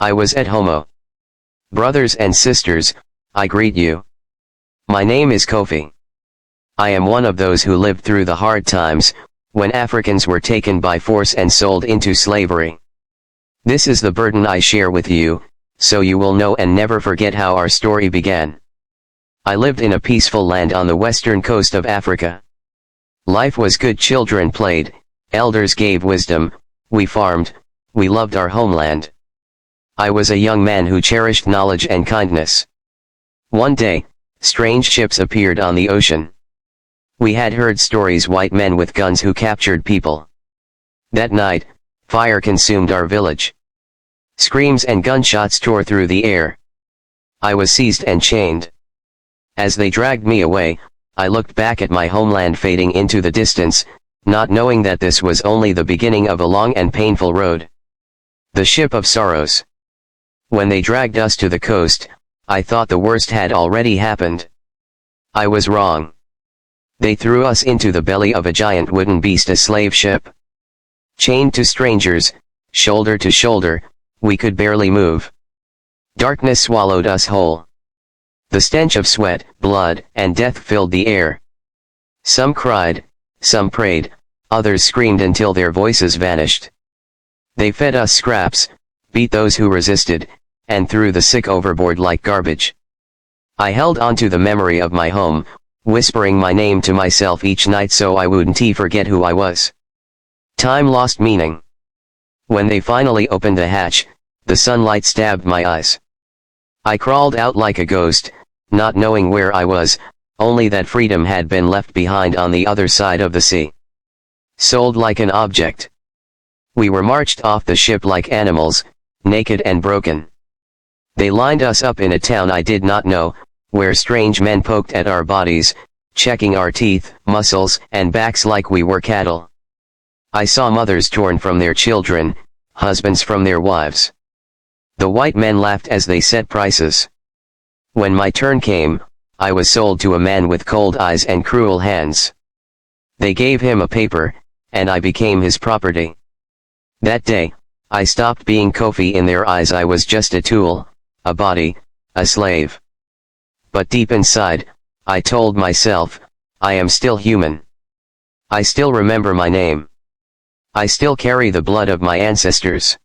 I was at Homo. Brothers and sisters, I greet you. My name is Kofi. I am one of those who lived through the hard times, when Africans were taken by force and sold into slavery. This is the burden I share with you, so you will know and never forget how our story began. I lived in a peaceful land on the western coast of Africa. Life was good, children played, elders gave wisdom, we farmed, we loved our homeland. I was a young man who cherished knowledge and kindness. One day, strange ships appeared on the ocean. We had heard stories white men with guns who captured people. That night, fire consumed our village. Screams and gunshots tore through the air. I was seized and chained. As they dragged me away, I looked back at my homeland fading into the distance, not knowing that this was only the beginning of a long and painful road. The ship of sorrows. When they dragged us to the coast, I thought the worst had already happened. I was wrong. They threw us into the belly of a giant wooden beast, a slave ship. Chained to strangers, shoulder to shoulder, we could barely move. Darkness swallowed us whole. The stench of sweat, blood, and death filled the air. Some cried, some prayed, others screamed until their voices vanished. They fed us scraps, beat those who resisted, and threw the sick overboard like garbage. I held on to the memory of my home, whispering my name to myself each night so I wouldn't forget who I was. Time lost meaning. When they finally opened the hatch, the sunlight stabbed my eyes. I crawled out like a ghost, not knowing where I was, only that freedom had been left behind on the other side of the sea. Sold like an object. We were marched off the ship like animals, naked and broken. They lined us up in a town I did not know, where strange men poked at our bodies, checking our teeth, muscles, and backs like we were cattle. I saw mothers torn from their children, husbands from their wives. The white men laughed as they set prices. When my turn came, I was sold to a man with cold eyes and cruel hands. They gave him a paper, and I became his property. That day, I stopped being Kofi in their eyes. I was just a tool, a body, a slave. But deep inside, I told myself, I am still human. I still remember my name. I still carry the blood of my ancestors.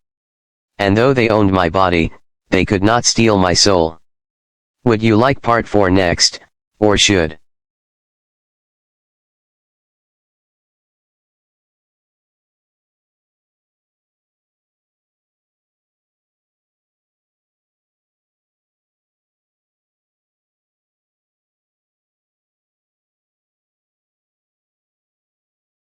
And though they owned my body, they could not steal my soul. Would you like part 4 next, or should